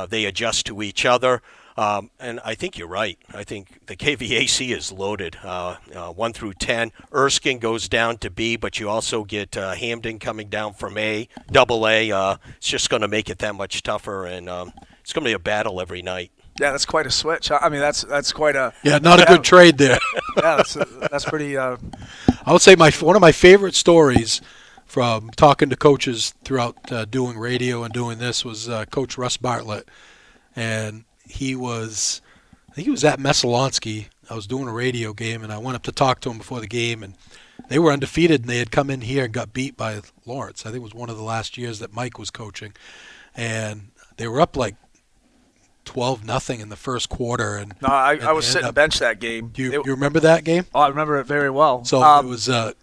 they adjust to each other. And I think you're right. I think the KVAC is loaded, 1 through 10. Erskine goes down to B, but you also get Hamden coming down from A, double A. It's just going to make it that much tougher, and it's going to be a battle every night. Yeah, that's quite a switch. I mean, that's quite a. Yeah, not a good trade there. Yeah, that's pretty. I would say one of my favorite stories from talking to coaches throughout doing radio and doing this was Coach Russ Bartlett, and I think he was at Messalonsky. I was doing a radio game, and I went up to talk to him before the game, and they were undefeated, and they had come in here and got beat by Lawrence. I think it was one of the last years that Mike was coaching, and they were up like 12-0 in the first quarter. And no, I was sitting bench that game. You remember that game? Oh, I remember it very well. So it was So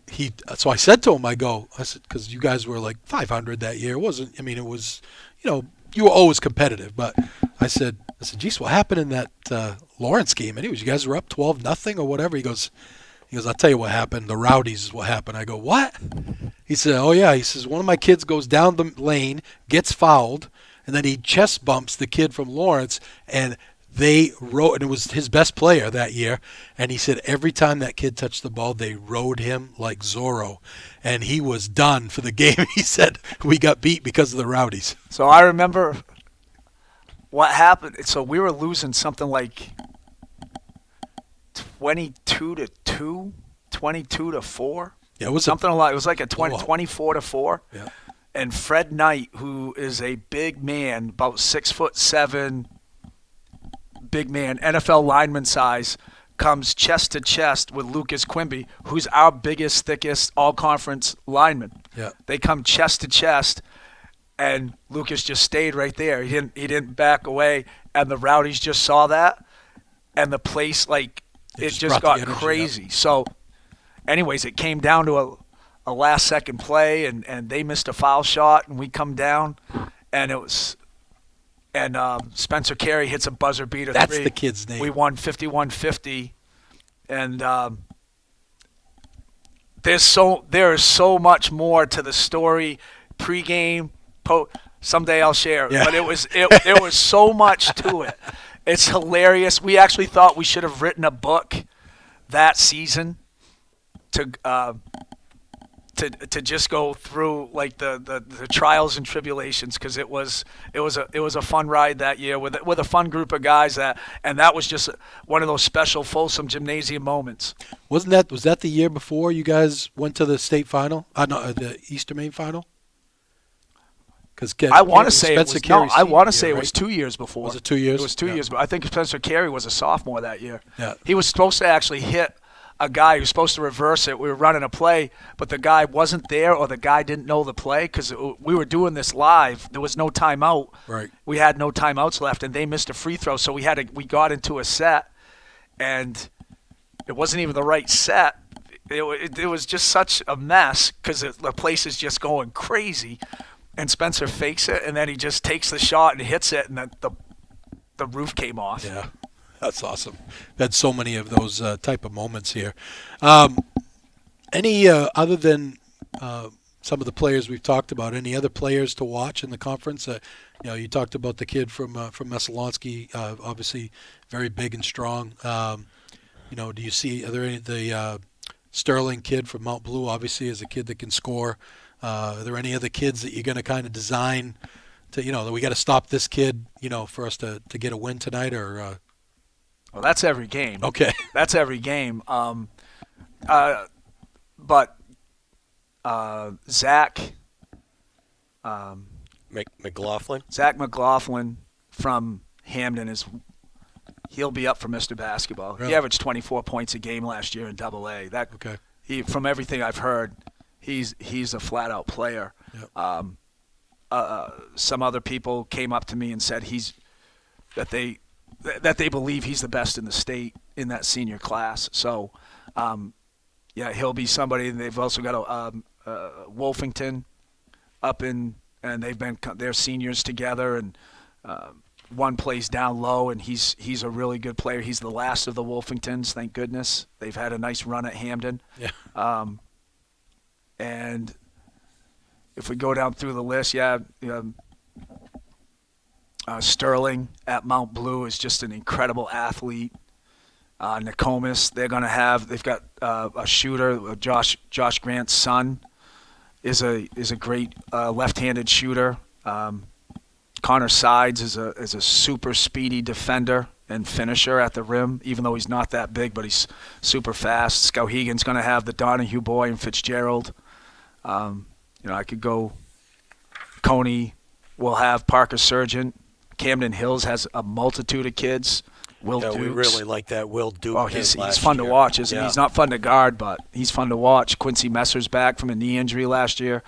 I said to him, I said, because you guys were like 500 that year. It wasn't. I mean, it was. You were always competitive, but I said, geez, what happened in that Lawrence game? Anyways, you guys were up 12-0 or whatever. He goes, I'll tell you what happened. The Rowdies is what happened. I go, what? He said, oh yeah. He says one of my kids goes down the lane, gets fouled, and then he chest bumps the kid from Lawrence, and they rode, and it was his best player that year. And he said every time that kid touched the ball, they rode him like Zorro, and he was done for the game. He said we got beat because of the Rowdies. So I remember what happened. So we were losing something like 22-2, 22-4. Yeah, it was something like it was like a 24-4. Yeah. And Fred Knight, who is a big man, about 6'7", big man, NFL lineman size, comes chest to chest with Lucas Quimby, who's our biggest, thickest all-conference lineman. Yeah. They come chest to chest, and Lucas just stayed right there. He didn't back away, and the Rowdies just saw that, and the place, like, it just got crazy. Up. So, anyways, it came down to a last-second play, and they missed a foul shot, and we come down, and it was – and Spencer Carey hits a buzzer beater. That's the kid's name. We won 51-50, and there is so much more to the story. Pre-game, someday I'll share. Yeah. But there was so much to it. It's hilarious. We actually thought we should have written a book that season to just go through like the trials and tribulations, because it was a fun ride that year with a fun group of guys, and that was just one of those special Folsom Gymnasium moments. Was that the year before you guys went to the state final? No, the Easter Maine final. Because I want to say it was it was 2 years before. Was it 2 years? It was 2 years, but I think Spencer Carey was a sophomore that year. Yeah. He was supposed to actually hit a guy who was supposed to reverse it. We were running a play, but the guy wasn't there, or the guy didn't know the play, because we were doing this live. There was no timeout. Right. We had no timeouts left, and they missed a free throw, so we got into a set, and it wasn't even the right set. It was just such a mess, because the place is just going crazy, and Spencer fakes it, and then he just takes the shot and hits it, and then the roof came off. Yeah. That's awesome. We've had so many of those type of moments here. Any other than some of the players we've talked about, any other players to watch in the conference? You talked about the kid from Messalonsky, obviously very big and strong. Do you see the Sterling kid from Mount Blue? Obviously, is a kid that can score. Are there any other kids that you're going to kind of design to, that we got to stop this kid, for us to get a win tonight, or? Well, that's every game. Okay. That's every game. But Zach McLaughlin? Zach McLaughlin from Hamden he'll be up for Mr. Basketball. Really? He averaged 24 points a game last year in AA. Okay. From everything I've heard, he's a flat-out player. Yep. Some other people came up to me and said that that they believe he's the best in the state in that senior class. So, yeah, he'll be somebody. They've also got Wolfington up in, and they're seniors together, and one plays down low, and he's a really good player. He's the last of the Wolfingtons, thank goodness. They've had a nice run at Hamden. Yeah. And if we go down through the list, Sterling at Mount Blue is just an incredible athlete. Nokomis, they've got a shooter. Josh Grant's son is a great left-handed shooter. Connor Sides is a super speedy defender and finisher at the rim, even though he's not that big, but he's super fast. Skowhegan's going to have the Donahue boy and Fitzgerald. I could go. Coney will have Parker Sargent. Camden Hills has a multitude of kids. Will Dukes. We really like that Will Duke. Oh, he's fun to watch, isn't he? He's not fun to guard, but he's fun to watch. Quincy Messer's back from a knee injury last year.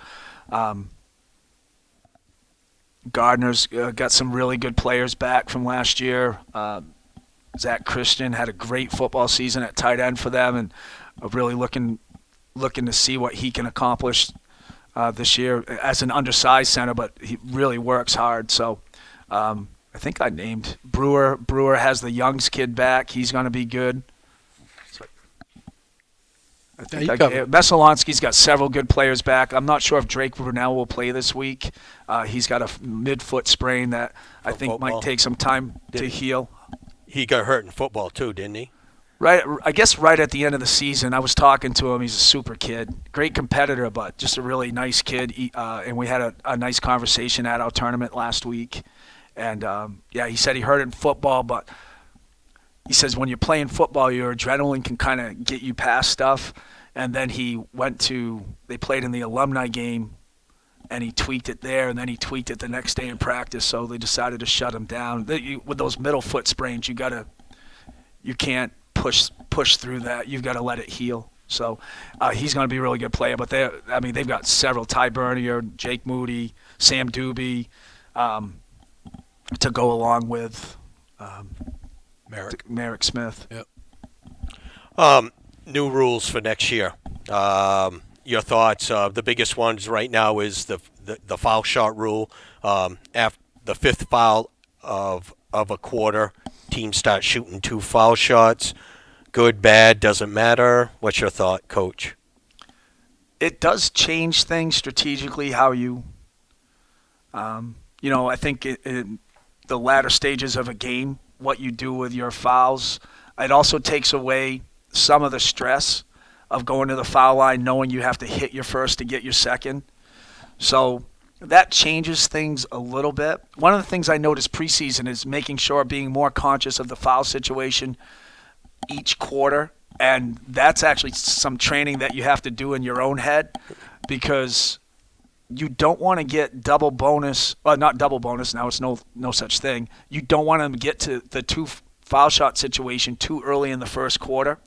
Gardner's got some really good players back from last year. Zach Christian had a great football season at tight end for them, and really looking to see what he can accomplish this year as an undersized center, but he really works hard. So I think I named Brewer. Brewer has the Youngs kid back. He's going to be good. So I think Mesolonsky's got several good players back. I'm not sure if Drake Brunel will play this week. He's got a mid-foot sprain that I think might take some time to heal. He got hurt in football too, didn't he? Right, I guess right at the end of the season, I was talking to him. He's a super kid, great competitor, but just a really nice kid. And we had a nice conversation at our tournament last week. And, he said he hurt in football, but he says when you're playing football, your adrenaline can kind of get you past stuff. And then they played in the alumni game, and he tweaked it there, and then he tweaked it the next day in practice, so they decided to shut him down. With those middle foot sprains, you can't push through that. You've got to let it heal. So he's going to be a really good player. But they've got several: Ty Bernier, Jake Moody, Sam Doobie, to go along with Merrick Smith. Yep. New rules for next year. Your thoughts? The biggest ones right now is the foul shot rule. After the fifth foul of a quarter, teams start shooting 2 foul shots. Good, bad, doesn't matter. What's your thought, Coach? It does change things strategically. How you, I think in the latter stages of a game, what you do with your fouls. It also takes away some of the stress of going to the foul line knowing you have to hit your first to get your second. So that changes things a little bit. One of the things I noticed preseason is making sure being more conscious of the foul situation each quarter. And that's actually some training that you have to do in your own head, because you don't want to get double bonus, not double bonus, now it's no such thing. You don't want to get to the 2 foul shot situation too early in the first quarter.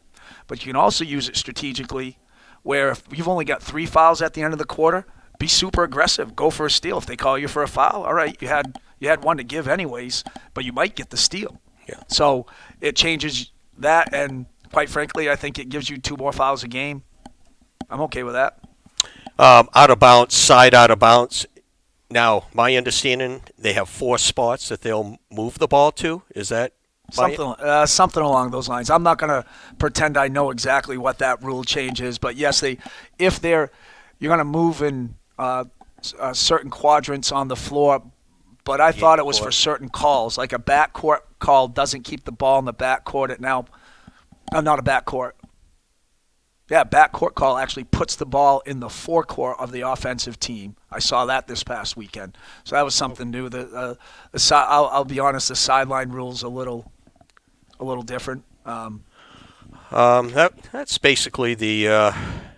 But you can also use it strategically, where if you've only got 3 fouls at the end of the quarter, be super aggressive. Go for a steal. If they call you for a foul, all right, you had one to give anyways, but you might get the steal. Yeah. So it changes that, and quite frankly, I think it gives you 2 more fouls a game. I'm okay with that. Out of bounds, side out of bounds. Now, my understanding, they have 4 spots that they'll move the ball to. Is that something along those lines? I'm not going to pretend I know exactly what that rule change is, but yes, you're going to move in certain quadrants on the floor. But I thought it was for certain calls, like a backcourt call doesn't keep the ball in the backcourt. Not a backcourt. Yeah, backcourt call actually puts the ball in the forecourt of the offensive team. I saw that this past weekend, so that was something new. I'll be honest, the sideline rule's a little different. That's basically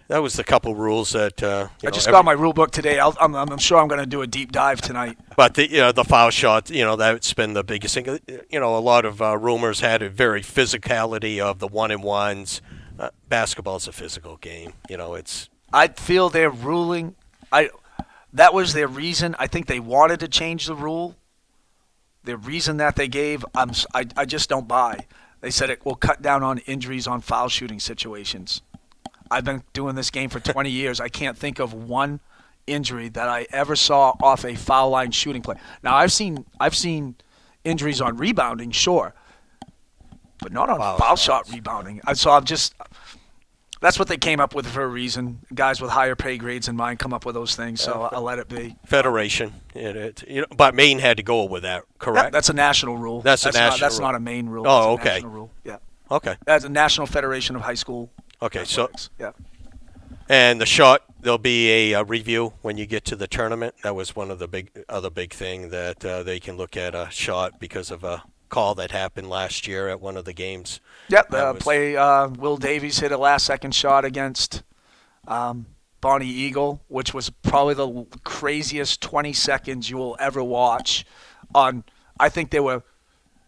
that was the couple rules that. I just got my rule book today. I'm sure I'm going to do a deep dive tonight. But the foul shot, that's been the biggest thing. A lot of rumors had a very physicality of the 1-and-1s. Basketball's a physical game. I feel they're ruling. That was their reason. I think they wanted to change the rule, The reason that they gave, I just don't buy. They said it will cut down on injuries on foul shooting situations. I've been doing this game for 20 years. I can't think of one injury that I ever saw off a foul line shooting play. Now I've seen injuries on rebounding, sure, but not on foul shot rebounding. That's what they came up with for a reason. Guys with higher pay grades than mine come up with those things, so I'll let it be. Federation, but Maine had to go with that, correct? Yeah, that's a national rule. That's not a Maine rule. Oh, That's a okay. national rule. Yeah. Okay. That's a National Federation of High School. Okay, Athletics. Yeah. And the shot, there'll be a review when you get to the tournament. That was one of the other big thing that they can look at a shot because of a call that happened last year at one of the games. Yep. Will Davies hit a last-second shot against Bonnie Eagle, which was probably the craziest 20 seconds you will ever watch. I think there were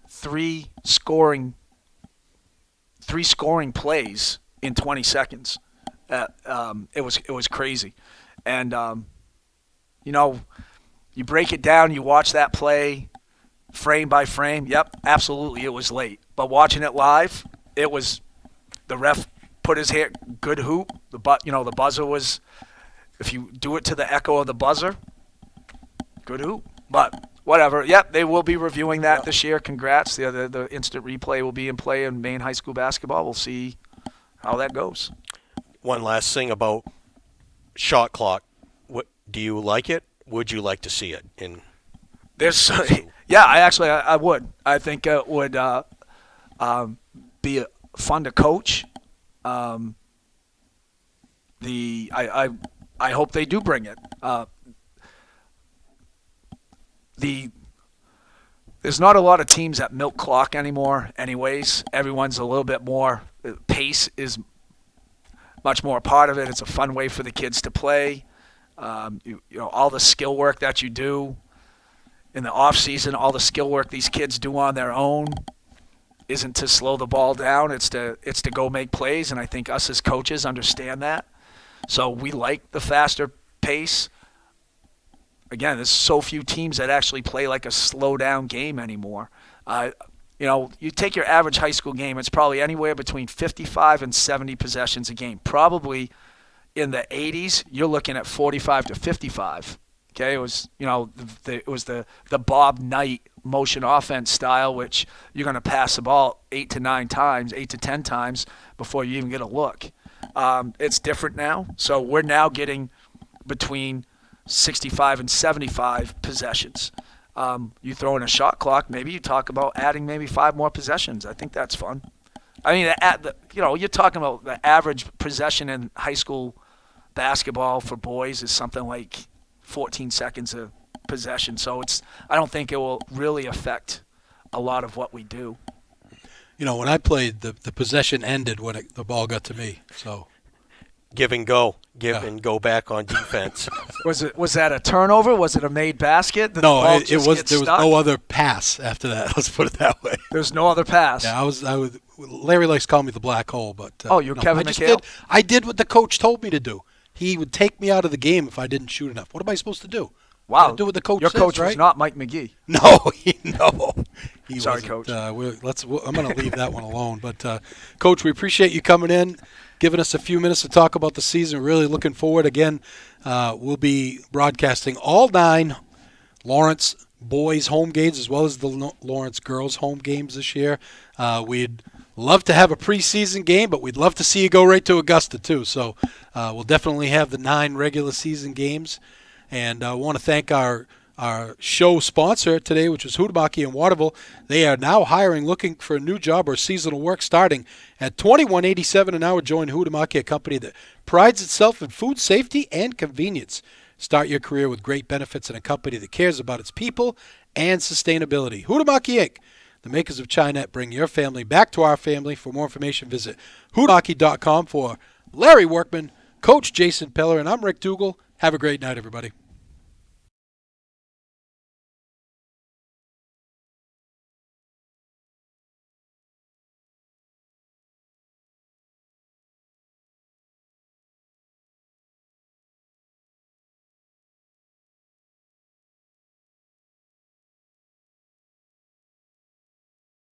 three scoring plays in 20 seconds. It was crazy, and you break it down, you watch that play frame by frame. Yep, absolutely, it was late. But watching it live, it was the ref put his hand, good hoop. The buzzer was, if you do it to the echo of the buzzer, good hoop. But whatever. Yep, they will be reviewing that this year. Congrats. The instant replay will be in play in Maine high school basketball. We'll see how that goes. One last thing about shot clock. What do you like it? Would you like to see it in? Yeah, I would. I think it would be fun to coach. I hope they do bring it. There's not a lot of teams that milk clock anymore. Anyways, everyone's a little bit more. Pace is much more a part of it. It's a fun way for the kids to play. All the skill work that you do in the off season, all the skill work these kids do on their own isn't to slow the ball down. It's to go make plays, and I think us as coaches understand that. So we like the faster pace. Again, there's so few teams that actually play like a slow down game anymore. You take your average high school game, it's probably anywhere between 55 and 70 possessions a game. Probably in the 80s, you're looking at 45 to 55. Okay, it was the Bob Knight motion offense style, which you're going to pass the ball 8 to 10 times before you even get a look. It's different now, so we're now getting between 65 and 75 possessions. You throw in a shot clock, maybe you talk about adding maybe 5 more possessions. I think that's fun. I mean, you're talking about the average possession in high school basketball for boys is something like 14 seconds of possession. So I don't think it will really affect a lot of what we do. When I played, the possession ended when the ball got to me. So give and go back on defense. Was that a turnover? Was it a made basket? No, it was. There was no other pass after that. Let's put it that way. There's no other pass. Yeah, I was. Larry likes to call me the black hole, but Kevin McHale. I did what the coach told me to do. He would take me out of the game if I didn't shoot enough. What am I supposed to do? Wow, do what the coach Your says, coach right? was not Mike McGee. No, no. He Sorry, wasn't. Coach. I'm going to leave that one alone. But, Coach, we appreciate you coming in, giving us a few minutes to talk about the season. Really looking forward. Again, we'll be broadcasting all 9 Lawrence boys home games as well as the Lawrence girls home games this year. We'd love to have a preseason game, but we'd love to see you go right to Augusta too. So we'll definitely have the 9 regular season games. And I want to thank our show sponsor today, which is Hutamaki in Waterville. They are now looking for a new job or seasonal work starting at $21.87 an hour. Join Hutamaki, a company that prides itself in food safety and convenience. Start your career with great benefits in a company that cares about its people and sustainability. Hutamaki Inc., the makers of Chinet, bring your family back to our family. For more information, visit hutamaki.com. For Larry Workman, Coach Jason Pellerin, I'm Rick Dougal. Have a great night, everybody.